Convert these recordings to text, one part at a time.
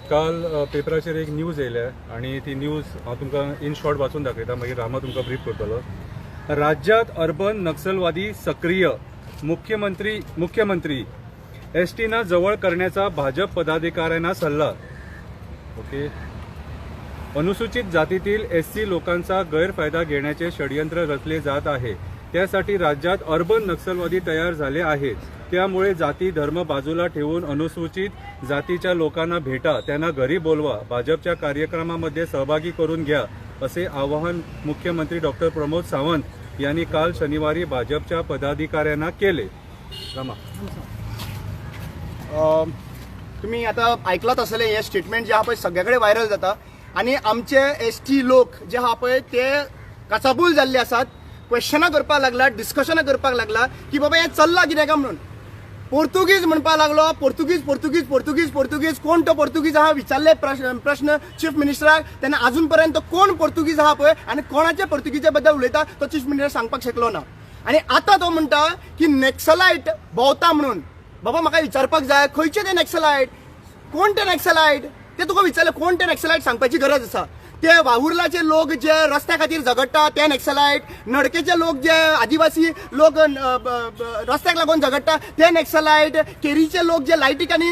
काल पेपराचेर एक न्यूज येयल्या आणि ती न्यूज हांव तुमकां इन शॉर्ट वाचून दाखयता, मागीर रामा तुमकां ब्रीफ करतलो. राज्यात अर्बन नक्सलवादी सक्रिय, मुख्यमंत्री एसटीना जवळ करण्याचा भाजप पदाधिकाऱ्यांना सल्ला. ओके. अनुसूचित जातीतील एससी लोकांचा गैरफायदा घेण्याचे षडयंत्र रचले जात आहे. त्यासाठी राज्यात अर्बन नक्सलवादी तयार झाले आहेत. त्यामुळे जाती धर्म बाजूला ठेवून अनुसूचित जातीच्या लोकांना भेटा, त्यांना घरी बोलवा, भाजपच्या कार्यक्रमामध्ये सहभागी करून घ्या, असे आवाहन मुख्यमंत्री डॉक्टर प्रमोद सावंत यांनी काल शनिवारी भाजपच्या पदाधिकाऱ्यांना केले. रामा, तुम्ही आता ऐकलात असले हे स्टेटमेंट जे हा पळय सगळ्याकडे व्हायरल जाता आणि आमचे एसटी लोक जे हा पळय ते काचाबूल जाल्ले आसात. क्वेश्चनां करपाक लागला, डिस्कशनां करपाक लागला की बाबा हें चल्लां कित्याक म्हणून. पोर्तुगीज म्हणपाक लागलो, पोर्तुगीज कोण तो पोर्तुगीज आहा विचारले प्रश्न चीफ मिनिस्टराक. तेन्ना अजून पर्यंत कोण पोर्तुगीज आहा पळय आणि कोणाचे पोर्तुगीजे बद्दल उलयता तो चीफ मिनिस्टर सांगपाक शकलो ना. आणि आता तो म्हणटा की नॅक्सलायट भोंवता म्हणून. बाबा म्हाका विचारपाक जाय खंयचे ते नॅक्सलायट, कोण ते नॅक्सलायट ते तुका विचारले. कोण ते नॅक्सलायट सांगपाची गरज आसा. ते वावुर्लाचे लोक जे रस्त्या खातीर झगडटा ते नॅक्सलायट, नडकेचे लोक जे आदिवासी लोक रस्त्याक लागून झगडटा ते नॅक्सलायट, केरीचे लोक जे लायटीक आनी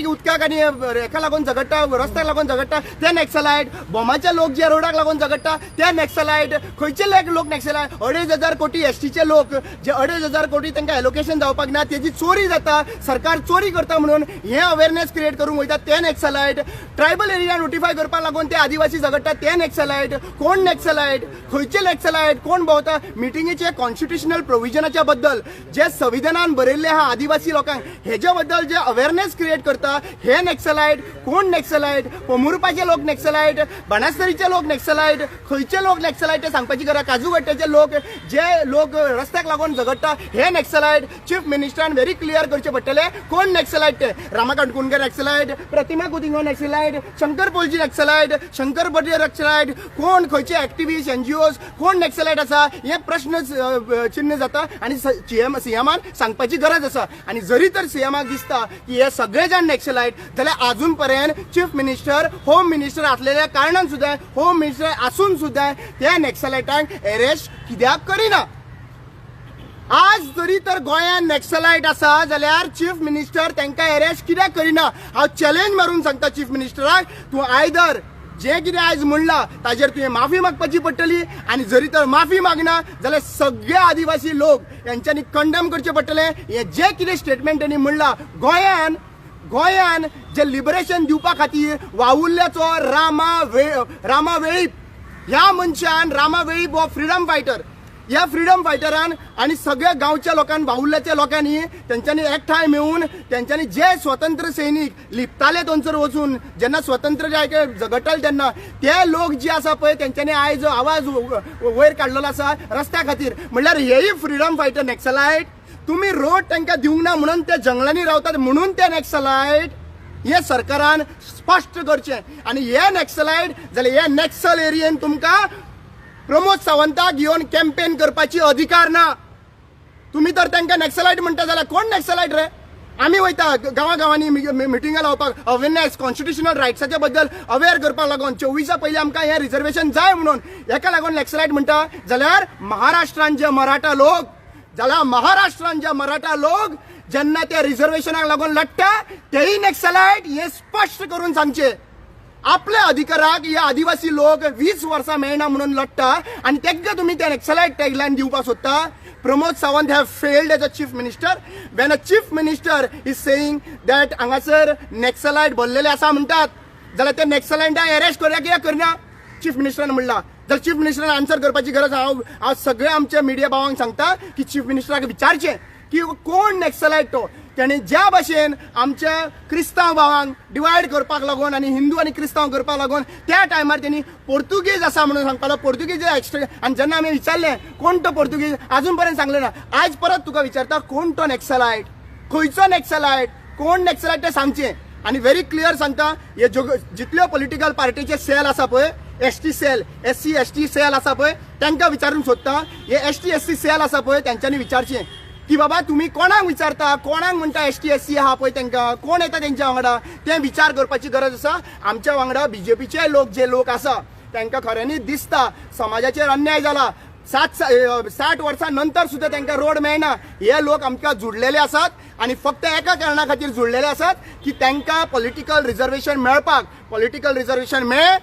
उदकाक आनी हेका लागून झगडटा, रस्त्याक लागून झगडटा ते नॅक्सलायट, बोमाचे लोक जे रोडाक लागून झगडटा ते नॅक्सलायट. खंयचे लोक नॅक्सलायट. 2,500 कोटी एसटीचे लोक जे 2,500 कोटी तांकां एलोकेशन जावपाक ना, तेजी चोरी जाता, सरकार चोरी करता म्हणून हे अवेअरनेस क्रिएट करूंक वयता ते नॅक्सलायट. ट्रायबल एरिया नोटिफाय करपाक लागून ते आदिवासी झगडटा ते नॅक्सलायट. कोण नॅक्सलायट, खंयचे नॅक्सलायट, कोण भोंवता. मिटिंगेचे कॉन्स्टिट्युशनल प्रोविजनाच्या बद्दल जे संविधानान बरयल्ले आहा आदिवासी लोकांक हेच्या बद्दल जे अवेअरनेस क्रिएट करता हे नॅक्सलायट. कोण नॅक्सलायट. पोमुरपाचे लोक नॅक्सलायट, बाणास्तारीचे लोक नॅक्सलायट. खंयचे लोक नॅक्सलायट ते सांगपाची गरज. काजूगट्ट्याचे लोक जे लोक रस्त्याक लागून झगडटा हे नॅक्सलायट. चीफ मिनिस्टरान व्हेरी क्लियर करचे पडटले कोण नॅक्सलायट ते. रामाकांत कुंडकर नॅक्सलायट, प्रतिमा कुतिंगो नॅक्सलायट, शंकर पोलजी नॅक्सलायट, शंकर बर्डे नॅक्सलायट. कोण खंयचे एक्टिव्हिस्ट एनजीओज कोण नॅक्सलायट आसा हे प्रश्न चिन्ह जाता आणि सीएमान सांगपाची गरज आसा. आणि जरी तर सीएमाक दिसता की हे सगळे जाण नॅक्सलायट जाल्यार अजून पर्यंत चीफ मिनिस्टर होम मिनिस्टर असलेल्या कारणान सुद्धा होम मिनिस्टर असून सुद्धा त्या नॅक्सलायटांक अरेस्ट कित्याक करिना. आज जरी तर गोंयांत नॅक्सलायट आसा जाल्यार चीफ मिनिस्टर तांकां अरेस्ट कित्याक करिना. हांव चॅलेंज मारून सांगता चीफ मिनिस्टराक, तूं आयदर जे कितें आयज म्हणला ताजेर तुवें माफी मागपाची पडटली आणि जरी तर माफी मागना जाल्यार सगळे आदिवासी लोक यांच्यांनी कंडेम करचे पडटले. हे जे कितें स्टेटमेंट तांणी म्हणला गोंयान जे लिबरेशन दिवपा खातीर वावुर्ल्याचो रामा वेळीप ह्या मनशान, रामा वेळीप हो फ्रीडम फायटर, ह्या फ्रीडम फायटरान आणि सगळ्या गांवच्या लोकांनी वावुर्ल्याच्या लोकांनी त्यांच्यानी एकठांय मेळून त्यांच्यानी जे स्वतंत्र सैनीक लिपताले थंयसर वचून जेन्ना स्वतंत्र झगडटाले तेन्ना ते लोक जे आसा पळय त्यांच्यानी आयज आवाज वयर काडलेलो आसा रस्त्या खातीर. म्हणल्यार हेही फ्रीडम फायटर नॅक्सलायट. तुम्ही रोड तांकां दिवंक ना म्हणून ते जंगलांनी रावतात म्हणून ते नॅक्सलायट. हे सरकारान स्पश्ट करचें. आणि हे नॅक्सलायट जाल्यार हे नॅक्सल एरियेन तुमकां प्रमोद सावंताक घेवन कॅम्पेन करपाची अधिकार ना. तुम्ही तर तांकां नॅक्सलायट म्हणटा जाल्यार कोण नॅक्सलायट रे. आमी वयता गांवांनी मिटिंगां लावपाक अवेअरनेस कॉन्स्टिट्युशनल रायट्साच्या बद्दल अवेअर करपाक लागून 24 पयलीं आमकां हें रिजर्वेशन जाय म्हणून. हेका लागून नॅक्सलायट म्हणटा जाल्यार महाराष्ट्रान जे मराठा लोक जेन्ना त्या रिजर्वेशनाक लागून लढटा तेही नॅक्सलायट हे स्पश्ट करून सांगचे. आपल्या अधिकाराक हे आदिवासी लोक 20 वर्सां मेळना म्हणून लढटा आणि तांकां तुम्ही ते नॅक्सलायट टॅगलायन दिवपाक सोदता. Pramod Sawant have failed as a chief minister. When a chief minister is saying that हांगासर नॅक्सलायट भरलेले आसा म्हणटात जाल्यार ते नॅक्सलायटांक अरेस्ट करया कित्याक करना चीफ मिनिस्टरान म्हणला. जाल्यार चीफ मिनिस्टरान आन्सर करपाची गरज. हांव सगळे आमच्या मिडिया भावांक सांगता की चीफ मिनिस्टराक विचारचें की कोण नॅक्सलायट तो. त्याने ज्या भाशेन आमच्या क्रिस्तांव भावांक डिवायड करपाक लागून आणि हिंदू आणि क्रिस्तांव करपाक लागून त्या टायमार त्यांनी पोर्तुगीज आसा म्हणून सांगतालो. पोर्तुगीज एक्स्ट्रा. आणि जेन्ना आमी विचारलें कोण तो पोर्तुगीज अजून पर्यंत सांगले ना. आज परत तुका विचारता कोण तो नॅक्सलायट, खंयचो नॅक्सलायट, कोण नॅक्सलायट ते सांगचें. आणि व्हेरी क्लियर सांगता हे जितल्यो पॉलिटिकल पार्टीचे सेल आसा पळय ST cell, SC ST cell आसा पळय तांकां विचारून सोदता. हे ST SC सेल आसा पळय त्यांच्यांनी विचारचें की बाबा तुम्ही कोणाक विचारता, कोणाक म्हणटा ST SC आहा पळय तांकां, कोण येता तेंच्या वांगडा, ते विचार करपाची गरज आसा. आमच्या वांगडा बीजेपीचे लोक आसा तांकां खऱ्यांनीच दिसता समाजाचेर अन्याय जाला. 60 वर्सां नंतर सुद्धा तांकां रोड मेळना. हे लोक आमकां जुडलेले आसात आणि फक्त एका कारणां खातीर जुडलेले आसात की तांकां पॉलिटिकल रिजर्वेशन मेळपाक. पॉलिटिकल रिजर्वेशन मेळ्ळें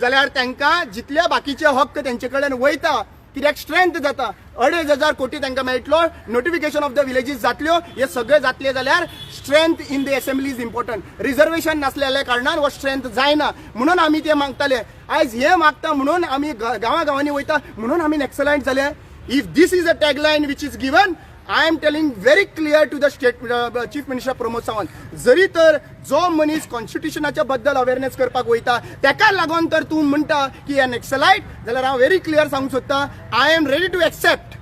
जाल्यार तांकां जितले बाकीचे हक्क तेंचे कडेन वयता, कित्याक स्ट्रेंथ जाता. 2,500 कोटी तांकां मेळटलो, नोटिफिकेशन ऑफ द विलेजीस जातल्यो, हे सगळे जातले जाल्यार strength in the assembly is important. Reservation नासलेल्या कारणान हो स्ट्रेंथ जायना म्हणून आमी ते मागताले. आयज हे मागता म्हणून आमी गांवांनी वयता म्हणून आमी नॅक्सलायट जाले. If this is a tagline which is given, I am telling very clear to the chief minister Pramod Sawant, जरी तर जो मनीस कॉन्स्टिट्युशनाच्या बद्दल अवेअरनेस करपाक वयता तेका लागून तर तूं म्हणटा की हे नॅक्सलायट, जाल्यार हांव व्हेरी क्लियर सांगूंक सोदता, I am ready to accept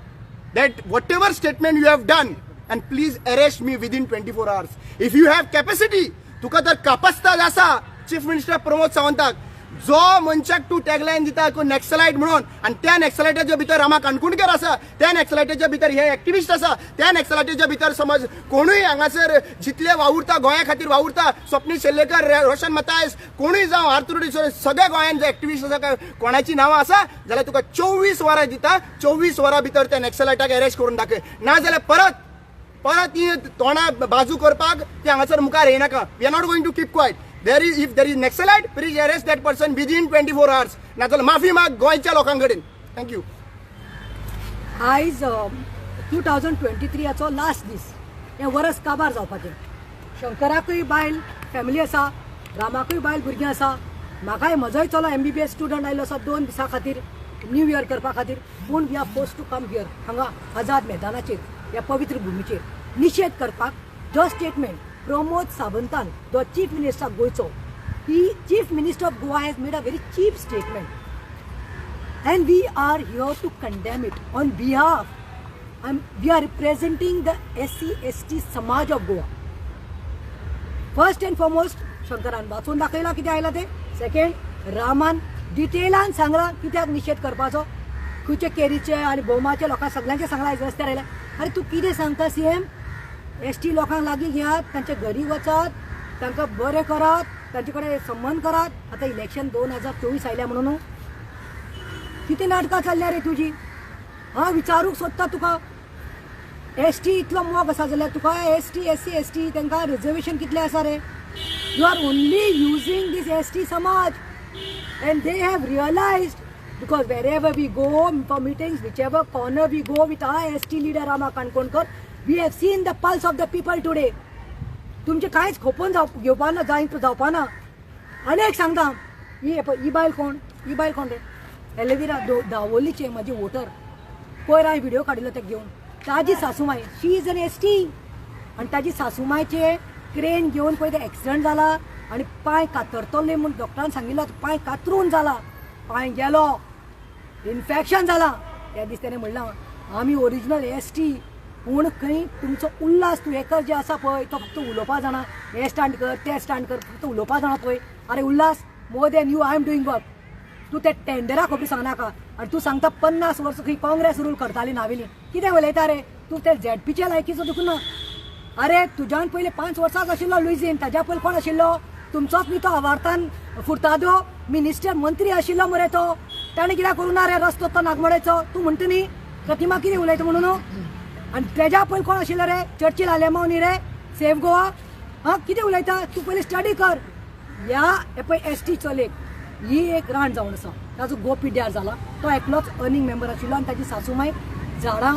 that whatever statement you have done, and please arrest me within 24 hours. If you have capacity, तुका तर कापास्ताद आसा चीफ मिनिस्टर प्रमोद सावंताक, जो मनशाक तूं टॅगलायन दिता नॅक्सलायट म्हणून, आणि त्या नॅक्सलायटाच्या भितर रामा काणकोणकर आसा, त्या नॅक्सलायटाच्या भितर हे एक्टिविस्ट आसा, त्या नॅक्सलायटाच्या भितर समज कोणूय हांगासर जितले वावुरता गोंया खातीर वावुरता, स्वप्नील शेल्लेकर, रोशन मतायस, कोणूय जावं आर्थुरुडी, सगळ्या गोंयान जे एक्टिविस्ट आसा कोणाची नांवां आसा जाल्यार तुका 24 वरां दिता. 24 वरां भितर त्या नॅक्सलायटाक अरेस्ट करून दाखय, ना जाल्यार परत ही तोंडां बाजू करपाक ते हांगासर मुखार येनाका. We are not going to keep quiet. If there is Naxalite, please arrest that person within 24 hours. नाजाल्यार माफी माग गोंयच्या लोकां कडेन. Thank you. आयज 2023 लास्ट दीस, हे वर्स काबार जावपाचें. शंकराकूय बायल फॅमिली आसा, रामाकूय बायल भुरगीं आसा, म्हाकाय म्हजोय चलो MBBS स्टुडंट आयलो आसा 2 दिसां खातीर न्यू इयर करपा खातीर. पूण we are force to come here, हांगा आझाद मैदानाचेर, ह्या पवित्र भुमीचेर निशेध करपाक. जो स्टेटमेंट प्रमोद सावंतान, the chief minister of Goa, chief minister of Goa has made a very cheap statement, and we are here to condemn it on behalf. We are representing the SC/ST Samaj of Goa. First and foremost, शंकरान वाचून दाखयला कितें आयला ते. Second, रामान डिटेलान सांगला कित्याक निशेध करपाचो. खंयचे केरीचे आनी भोवमाचे लोकांक सगळ्यांचे सांगला आयज रस्त्यार आयल्या. अरे तूं कितें सांगता CM? ST लोकांक लागीं घेयात, तांचे घरी वचात, तांकां बरें करात, तांचे कडेन संबंद करात. आतां इलेक्शन 2024 आयल्या म्हणून कितें नाटकां चल्ल्या रे तुजी? हांव विचारूंक सोदता तुका, ST इतलो मोग आसा जाल्यार तुका ST SC तांकां रिजर्वेशन कितलें आसा रे? You are only using this ST समाज, and they have realized, because wherever we go for meetings, whichever corner we go with our ST leader Rama Kankonkar, we have seen the pulse of the people today. तुमचे कांयच खोपून घेवपाना जावपाना. अनेक सांगता ही बायल कोण रे? एलेविरा दावोलीचे माझे voter, पयर हांवें व्हिडिओ काडिल्लो ते घेवन, ताजी सासूमाय, शी इज एन ST, आनी ताजी सासूमायचे क्रेन घेवन पळय ते एक्सिडंट जाला आनी पांय कातरतले म्हूण डॉक्टरान सांगिल्लो, पांय कातरून जाला, पांय गेलो, इन्फेक्शन जाला. त्या दीस ताणें म्हणलां आमी ओरिजिनल ST, पूण खंय तुमचो उल्हास तूं हेकर जे आसा पळय तो फक्त उलोवपा जाणा, हे स्टांट कर ते स्टांट कर, फक्त उलोवपा जाणा पळय. अरे Ulhas, more than you I am doing work. तूं ते टेंडरा खबरी सांगनाका आनी तूं सांगता 50 वर्सां खंय काँग्रेस रूल करताली नावेली. कितें उलयता रे तूं? ते ZPचे लायकीचो दुखना. अरे तुज्यान पयलीं 5 वर्सांच आशिल्लो लुईझीन, ताज्या पयलीं कोण आशिल्लो? तुमचोच न्ही तो आवारतान फुर्तादो मिनिस्टर मंत्री आशिल्लो मरे तो. ताणें कित्याक करूं ना रे रस्तो तो नागमोडेचो? तूं म्हणटा न्ही प्रतिमा कितें उलयता म्हणून. आनी तेज्या पयलीं कोण आशिल्लो रे? चर्चिल आलेमांव न्ही रे, सेव्ह गोवा. हां कितें उलयता तूं? पयलीं स्टडी कर. हे पळय ST चलेक ही एक राण जावन आसा, ताजो गो पिड्ड्यार जाला. तो एकलोच अर्निंग मेंबर आशिल्लो आनी ताजी सासूमाय झाडां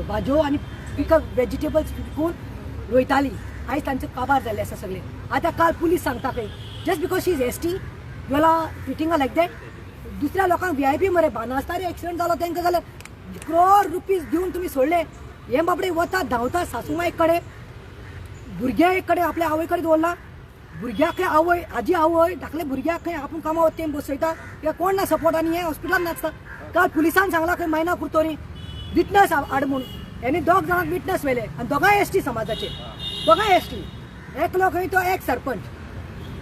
भाजयो आनी पिकअप वेजिटेबल्स विकून रोयताली. आयज तांचे काबार जाल्ले आसा सगळे. आतां काल पुलीस सांगता खंय just because she is ST you are treating like that. दुसऱ्या लोकांक VIP मरे बानासतारी एक्सिडंट जालो तांकां जाल्यार crore रुपीज दिवन तुमी सोडले. हे बाबडे वता धांवता सासूमाय कडेन, भुरग्या एक कडेन आपल्या आवय कडेन दवरला. भुरग्याक आवय आजी आवय धाकले भुरग्याक खंय आपूण कामा वता तें बसयता, हे कोण ना सपोर्ट आनी हे हॉस्पिटलान नाचता. काल पुलिसान सांगला खंय मायना कुर्तोरी विटनस हाड म्हूण. हेणी 2 जाणांक विटनस व्हेले आनी दोगांय ST समाजाचे, दोगांय ST. एकलो खंय तो एक सरपंच,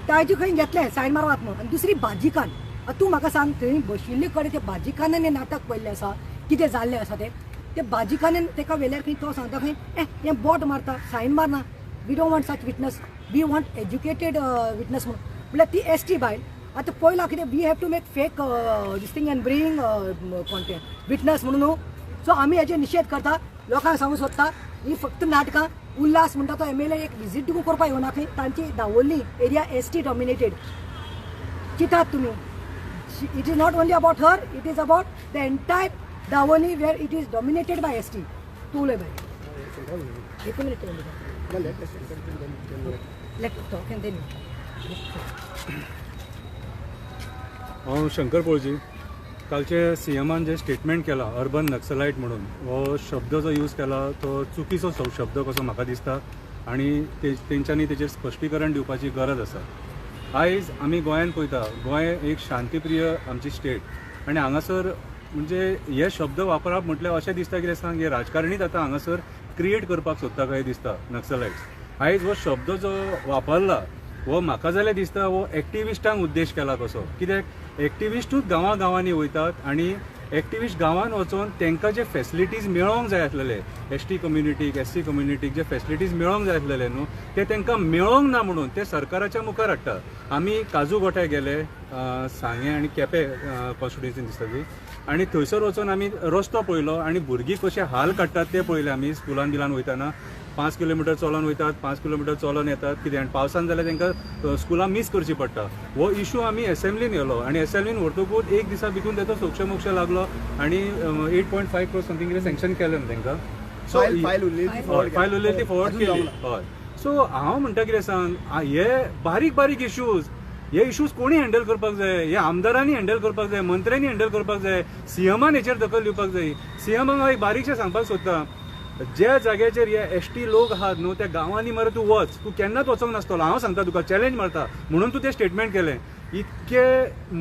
ताजे खंय घेतले सायन मारवात म्हणून. आनी दुसरी भाजीकान. तूं म्हाका सांग थंय बशिल्ले कडेन ते भाजीकानान हें नाटक पडलें आसा, कितें जाल्लें आसा तें? ते भाजीखानेन तेका वेल्यार खंय तो सांगता खंय हें बोट मारता सायन मारना we don't want such witness we want educated witness म्हळ्यार ती एसटी बायल आतां पयला कितें we have to make fake this thing and bring content witness म्हणून न्हू सो आमी हेजे निशेध करता लोकांक सांगूंक सोदता ही फक्त नाटकां उल्हास म्हणटा तो MLA एक विजीट देखून करपाक येवना खंय तांची दावोली एरिया ST डॉमिनेटेड चिंतात तुमी it is not only about her it is about the entire Davorlim where it is dominated by ST तूं उलय बाय एक minute let talk and then हांव शंकर पळजी कालचे CMान जे स्टेटमेंट केला अर्बन नक्सलाइट म्हणून हो शब्द जो यूज केला तो चुकीचो शब्द कसो म्हाका दिसता आणि तेंच्यांनी तेचेर स्पश्टीकरण दिवपाची गरज आसा आयज आमी गोंयान पळयता गोंय एक शांतीप्रिय आमची स्टेट आणि हांगासर म्हणजे हे शब्द वापरप म्हटल्यार अशें दिसता कितें सांग हे राजकारणीच आतां हांगासर क्रिएट करपाक सोदता काय दिसता नक्सलाइट्स आयज हो शब्द जो वापरला हो म्हाका जाल्यार दिसता हो एक्टिविस्टांक उद्देश केला कसो कित्याक एक्टिविस्टूच गांवांनी वयतात आनी एक्टिविस्ट गांवांत वचून तांकां जे फॅसिलिटीज मेळोंक जाय आसलेले ST कम्युनिटीक SC कम्युनिटीक जे फॅसिलिटीज मेळोंक जाय आसलेले न्हू ते तांकां मेळोंक ना म्हणून ते सरकाराच्या मुखार हाडटा आमी काजू गोठ्याक गेले सांगे आनी केपें कॉन्स्टिट्युएन्सीन दिसता ती आनी थंयसर वचून आमी रस्तो पळयलो आनी भुरगीं कशे हाल काडटात ते पळयले आमी स्कुलान बिलान वयताना 5 किलोमिटर चलोन वयतात 5 किलोमिटर चलोन येतात कितें आनी पावसान जाल्यार तांकां स्कुलां मिस करची पडटा हो इशू आमी असेंब्लीन येयलो आनी असेंब्लीन व्हरतकूच एक दिसा भितून तेचो सोक्ष मोक्ष लागलो आनी 8.5 crore समथींग कितें सँक्शन केलें न्हू तांकां सो फायल उरलेली ती फॉर्वर्ड केली हय सो हांव म्हणटा कितें सांग हे बारीक इश्यूज हे इश्यूज कोणी हँडल करपाक जाय हे आमदारांनी हँडल करपाक जाय मंत्र्यांनी हँडल करपाक जाय CMान हेचेर दखल दिवपाक जाय CMाक हांव एक बारीकशें सांगपाक सोदता ज्या जाग्याचेर हे ST लोक आहात न्हू त्या गांवांनी मरे तूं वच तूं केन्नाच वचोंक नासतलो हांव सांगता तुका चॅलेंज मारता म्हणून तूं तें स्टेटमेंट केलें इतके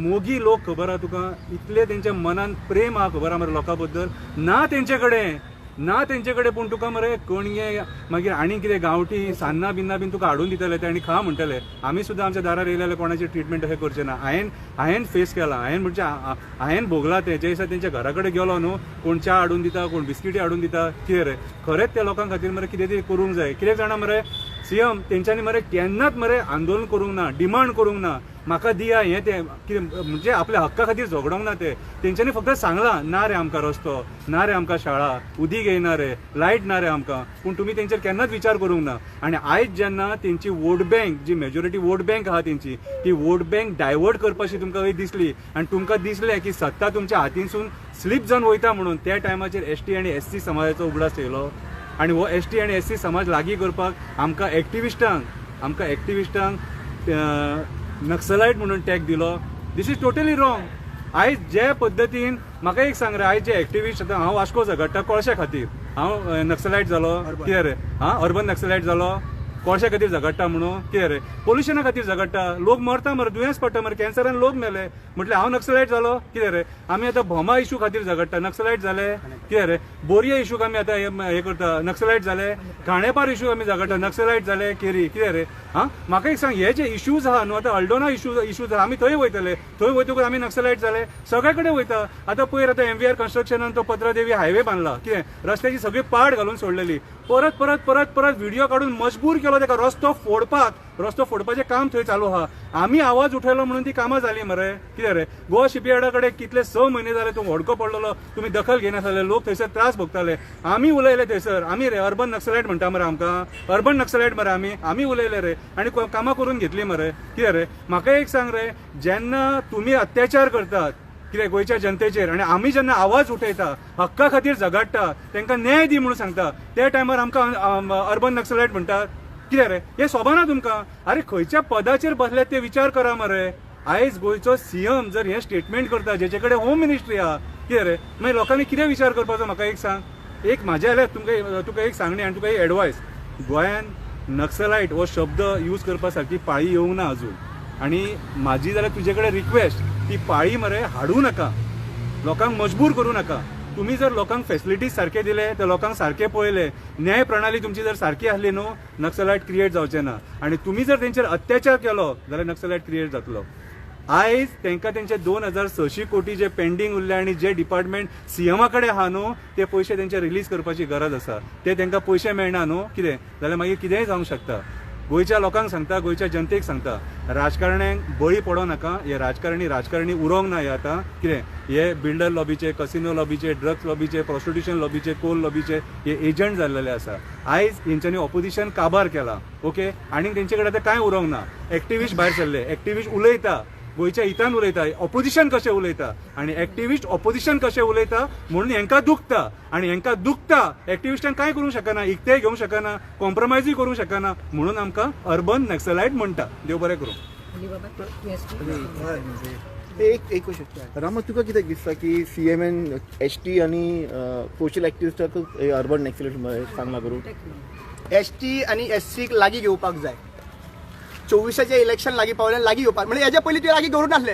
मोगी लोक खबर आहा तुका इतले तेंच्या मनान प्रेम आहा खबर आहा मरे लोकां बद्दल ना तेंचे कडेन पूण तुका मरे कणगे मागीर आनी कितें गांवठी सान्नां बिन्नां बीन तुका हाडून दितले ते आनी खा म्हणटले आमी सुद्दां आमच्या दारार येयलेले कोणाची ट्रिटमेंट अशें करचें ना हांवें फेस केलां हांवें भोगलां तें जे दिसा तेंच्या घरा कडेन गेलो न्हू कोण च्या हाडून दिता कोण बिस्किटी हाडून दिता कितें रे खरेंच त्या लोकां खातीर मरे कितें तरी करूंक जाय कितें जाणा मरे CM तेंच्यांनी मरे केन्नाच मरे आंदोलन करूंक ना डिमांड करूंक ना म्हाका दिया हें तें कितें म्हणजे आपल्या हक्का खातीर झगडोंक ना ते तेंच्यांनी फक्त सांगलां ना रे आमकां रस्तो ना रे आमकां शाळा उदीक येयना रे लायट ना रे आमकां पूण तुमी तेंचेर केन्नाच विचार करूंक ना आनी आयज जेन्ना तेंची वोट बँक जी मेजॉरिटी वोट बँक आहा तेंची ती वोट बँक डायवर्ट करपाची तुमकां दिसली आनी तुमकां दिसलें की सत्ता तुमच्या हातींसून स्लीप जावन वयता म्हणून त्या टायमाचेर ST आनी SC समाजाचो उगडास येयलो आनी हो ST आनी SC समाज लागीं करपाक आमकां एक्टिविस्टांक नक्सलाइट म्हणून टॅग दिलो दीस इज टोटली रॉंग आयज जे पद्दतीन म्हाका एक सांग रे आयज जे एक्टिविस्ट आतां हांव वास्को झगडटा कोळशा खातीर हांव नक्सलाइट जालो कितें रे अर्बन नक्सलाइट जालो कोळशा खातीर झगडटा म्हणून कितें रे पोल्युशना खातीर झगडटा लोक मरता मरे दुयेंस पडटा मरे कॅन्सरान लोक मेले म्हटल्यार हांव नक्सलाइट जालो कितें रे आमी आतां भोमा इशू खातीर झगडटा नक्सलाइट जाले कितें रे बोरये इशूक आमी आतां हें करता नक्सलाइट जाले खांडेपार इशू आमी झगडटा नक्सलाइट जाले केरी कितें रे म्हाका एक सांग हे जे इश्यूज आहा न्हू आतां अल्डोना इश्यूज आहा आमी थंय वयतले थंय वयतकूच आमी नक्सलाइट जाले सगळे कडेन वयता आतां पयर आतां MVR कन्स्ट्रक्शनान तो पत्रादेवी हायवे बांदला कितें रस्त्याची सगळी पाड घालून सोडलेली परत व्हिडिओ काडून मजबूर केलो ताका रस्तो फोडपाचें काम थंय चालू आहा आमी आवाज उठयलो म्हणून ती कामां जाली मरे कितें रे गोवा शिपयार्डा कडेन कितले 6 म्हयने जाले तूं व्हडको पडलेलो तुमी दखल घेनासले लोक थंयसर त्रास भोगताले आमी उलयले थंयसर आमी रे अर्बन नक्सलाइट म्हणटा मरे आमकां अर्बन नक्सलाइट मरे आमी उलयले रे आनी कामां करून घेतली मरे कितें रे म्हाका एक सांग रे जेन्ना तुमी अत्याचार करतात कितें गोंयच्या जनतेचेर आनी आमी जेन्ना आवाज उठयता हक्का खातीर झगडटा तांकां न्याय दी म्हणून सांगता त्या टायमार आमकां अर्बन नक्सलाइट म्हणटात कितें रे हें सोबना तुमकां अरे खंयच्या पदाचेर बसल्यात ते विचार करा मरे आयज गोंयचो CM जर हें स्टेटमेंट करता जेचे कडेन होम मिनिस्ट्री आहा कितें रे मागीर लोकांनी कितें विचार करपाचो म्हाका एक सांग एक म्हाज्या जाल्यार तुका एक सांगणी आनी तुका एक एडवायस गोंयान नक्सलाइट हो शब्द यूज करपा सारकी पाळी येवंक ना अजून आनी म्हाजी जाल्यार तुजे कडेन रिक्वेस्ट ती पाळी मरे हाडूं नाका लोकांक मजबूर करूं नाका तुम्ही जर लोकांक फॅसिलिटीज सारखे दिले तर लोकांक सारखे पळयले न्याय प्रणाली तुमची जर सारखी आसली न्हू नक्सलाइट क्रिएट जावचे ना आणि तुम्ही जर तेंचेर अत्याचार केलो जाल्यार नक्सलाइट क्रिएट जातलो आयज तांकां तेंचे 2600 कोटी जे पेंडींग उरले आनी जे डिपार्टमेंट सीएमा कडेन आहा न्हू ते पयशे तेंचे रिलीज करपाची गरज आसा. ते तांकां पयशे मेळना न्हू कितें जाल्यार मागीर कितेंय जावंक शकता. गोंयच्या लोकांक सांगता, गोंयच्या जनतेक सांगता, राजकारण्यांक बळी पडो नाका. हे राजकारणी उरोंक ना. हे आतां कितें हे बिल्डर लॉबीचे, कसिनो लॉबीचे, ड्रग्स लॉबीचे, प्रॉस्टिट्यूशन लॉबीचे, कोल लॉबीचे हे एजंट जाल्लेले आसा. आयज हेंच्यांनी ऑपोजिशन काबार केला. ओके, आनी तेंचे कडेन आतां कांय उरोंक ना. एक्टिविस्ट भायर सरले, एक्टिविस्ट उलयता, गोंयच्या हितान उलयता, ऑपोजिशन कशें उलयता आनी एक्टिविस्ट ऑपोजिशन कशें उलयता म्हणून हेंकां दुखता. आनी हेंकां दुखता, एक्टिविस्टांक कांय करूंक शकना, इकतेय घेवंक शकना, कॉम्प्रोमायजूय करूंक शकना, म्हणून आमकां अर्बन नक्सलायट म्हणटा. देव बरें करूं. एक क्वेश्चन रामा, तुका कितें दिसता की सीएमएन एसटी आनी सोशल एक्टिविस्टाक अर्बन नॅक्सलाइट सांगला करूं? एसटी आनी एससीक लागीं घेवपाक जाय. 24चे इलेक्शन लागीं पावले, लागीं घेवपाक म्हणजे हेच्या पयलीं ते लागीं करूं नासले.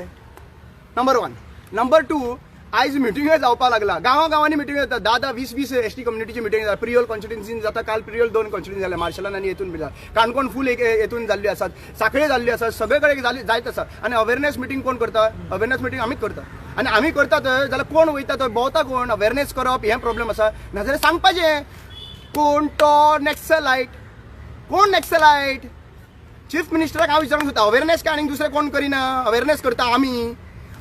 नंबर 1. नंबर 2, आयज मिटिंगूय जावपाक लागला. गांवांनी मिटिंग जाता, 10-20 एसटी कम्युनिटीची मिटिंग जाता. प्रियोल कॉन्स्टिट्युन्सीन जाता. काल प्रियोल 2 कॉन्स्टिट्युन्सी जाल्या, मार्शलान आनी हेतून बी जाता. काणकोण फूल हेतून जाल्ली आसात, सांखळे जाल्ली आसात, सगळे कडेन जायत आसा. आनी अवेरनेस मिटींग कोण करता? अवेरनेस मिटींग आमीच करता. आनी आमी करता थंय जाल्यार कोण वयता थंय भोंवता कोण? अवेरनेस करप हें प्रॉब्लेम आसा. नाजाल्यार सांगपाचें कोण तो नॅक्सलायट, कोण नॅक्सलायट. चीफ मिनिस्टराक हांव विचारूंक सोदता, अवेरनेस काय आनी दुसरें कोण करिना? अवेरनेस करता आमी,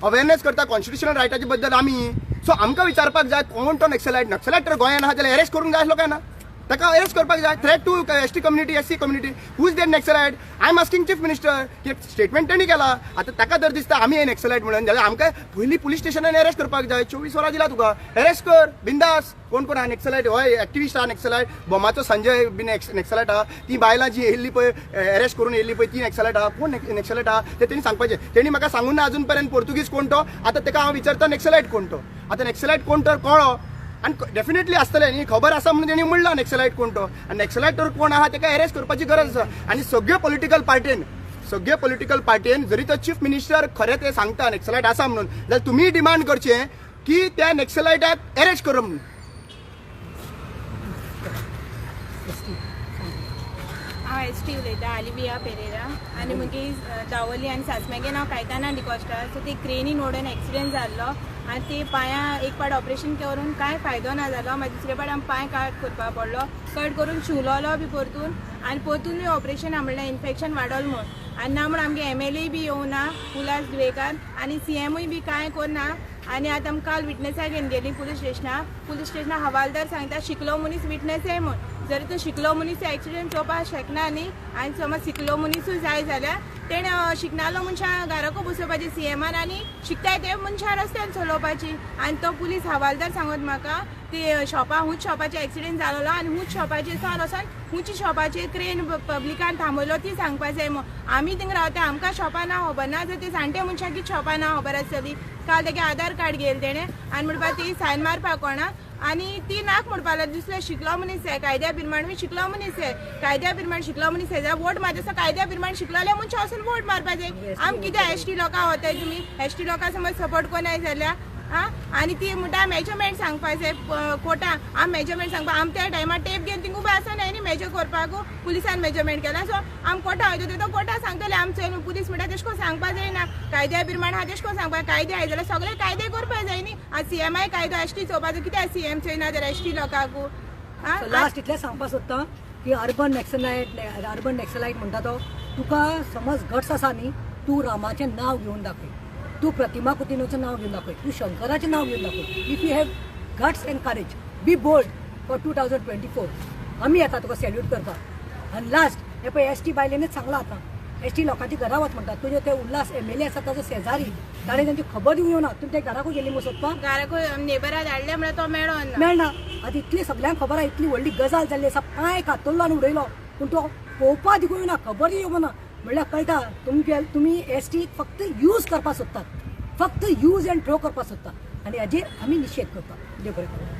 अवेरनेस करता कॉन्स्टिट्युशनल रायटाचे बद्दल आमी. सो आमकां विचारपाक जाय कोण तो नॅक्सलायट. नक्सलायट तर गोंयांत आहा जाल्यार अरेस्ट करूंक जाय आसलो काय ना? ताका अरेस्ट करपाक जाय. Threat to ST community, SC community. Who is that Naxalite? I am asking chief minister की स्टेटमेंट तेणी केला. आतां ताका जर दिसता आमी हे नॅक्सलायट म्हणून जाल्यार आमकां पयलीं पुलीस स्टेशनान अरेस्ट करपाक जाय. 24 वरां दिला तुका, अरेस्ट कर बिंदास. कोण कोण हा नॅक्सलायट? हय, एक्टिविस्ट हा नॅक्सलायट. बोमाचो संजय बी नॅक्सलायट आहा. ती बायलां जी येयल्ली पळय, अरेस्ट करून येयल्ली पळय, ती नॅक्सलायट आहा. कोण नॅक्सलायट आहा ते तेणी सांगपाचें. तेणी म्हाका सांगून ना अजून पर्यंत पोर्तुगीज कोण तो. आतां ताका हांव विचारता नॅक्सलायट कोण तो. आतां नॅक्सलायट कोण तर कळ्ळो आनी डेफिनेटली आसतलें न्ही, खबर आसा म्हणून तेणी म्हणला नॅक्सलायट कोण तो. आनी नॅक्सलायट तर कोण आहा ताका अरेस्ट करपाची गरज आसा. आनी सगळ्या पॉलिटिकल पार्टीन जरी तो चीफ मिनिस्टर खरें ते सांगता नॅक्सलायट आसा म्हणून, जाल्यार तुमी डिमांड करचें की त्या नॅक्सलायटाक अरेस्ट करप म्हणून. हांव एसटी उलयतां, आलिविया पेरेरा. आनी मुगे दावोली आनी सासमेगेन हांव कायताना डिकॉस्टा. सो ते क्रेनीन ओडून एक्सिडेंट जाल्लो आनी ते पांयां एक पाट ऑपरेशन करून कांय फायदो ना जालो. मागीर दुसरे पाट आमकां पांय कट करपाक पडलो. कट करून शिवलोलो बी परतून आनी परतून ऑपरेशन म्हणल्यार इन्फेक्शन वाडोल म्हूण. आनी ना म्हूण आमगे MLA बी येवना, उल्हास दुवेकार, आनी CMूय बी कांय करना. आनी आतां आमकां काल विटनॅसाक घेवन गेली पुलीस स्टेशना हवालदार सांगता शिकलो मनीस विटनॅस आहे म्हूण. जरी तो शिकलो मनीस एक्सिडेंट चोवपाक शकना न्ही. आनी समज शिकलो मनीसूय जाय जाल्यार तेणें शिकनालो मनशां घराको बसोवपाची CMान आनी शिकताय ते मनशां रस्त्यान चलोवपाची. आनी तो पुलीस हवालदार सांगत म्हाका ते शॉपां हुंच शॉपाचे एक्सिडेंट जालोलो आनी हुंच शॉपाचेर सावन वचोन हुंच शॉपाचेर क्रेन पब्लिकान थांबयलो ती सांगपा जाय. आमी थिंग रावता, आमकां शॉपां ना खबर ना, जर ते जाणटे मनशां कितें शॉपां ना खबर आसतली. काल तेगे आधार कार्ड घेयलें तेणें आनी म्हणपा ती सायन मारपाक कोणा आनी ती नाक म्हणपा लागली दुसरे शिकलो मनीस जाय, कायद्या प्रमाण बी शिकलो मनीस जाय, कायद्या प्रमाण शिकलो मनीस जाय जाल्यार वोट मारता कायद्या प्रमाण शिकलोल्या मनशां वचून वोट मारपा जाय. आम कित्याक एसटी लोकां वताय तुमी? एसटी लोकां समज सपोर्ट कोनाय जाल्यार आनी ती म्हणटा मेजरमेंट सांगपा जाय कोर्टां. आम मेजरमेंट सांगपा आम त्या टायमार टेप घेवन थिंग उबे आसना न्ही मेजर करपाक. पुलिसान मेजरमेंट केला. सो आम कोर्टा वयता तो कोर्टा सांगतले आमचे पुलीस म्हणटा तेश कोन सांगपा जायना. कायद्या प्रमाण आहा तेश कोन सांगपा. कायदे आहाय जाल्यार सगळे कायदे करपा जाय न्ही. आज CMय कायदो एसटी चोवपाचो कित्याक CM चोयना जाल्यार एसटी लोकांकू. लास्ट इतलें सांगपा सोदता की अर्बन नॅक्सलायट म्हणटा तो तुका समज गट्स आसा न्ही, तूं रामाचें नांव घेवन दाखय, तूं प्रतिमा कुटिनोचें नांव घेवन दाखय, तूं शंकराचें नांव घेवन दाखय. If you have guts and courage, be bold for 2024. आमी येता तुका सॅल्यूट करपाक. आनी लास्ट हे पळय एसटी बायलेनच सांगलां आतां एसटी लोकांची घरा वच म्हणटात. तुजे ते उल्हास MLA आसा ताजो शेजारी ताणें तांची खबर दिवं येवना. तुमी ते घराकूय गेली मग सोदपाक? घराकू नेबराक धाडले म्हळ्यार तो मेळना. आतां इतली सगळ्यांक खबर आहा, इतली व्हडली गजाल जाल्ली आसा, पांय कातरलो आनी उडयलो पूण तो पळोवपा दिवूं येवना, खबर येवना. म्हणल्यार कळटा तुमी एसटी फक्त यूज करपाक सोदतात, फक्त यूज एंड थ्रो करपाक सोदतात. आनी हाजेर आमी निशेध करता. देव बरें करूं.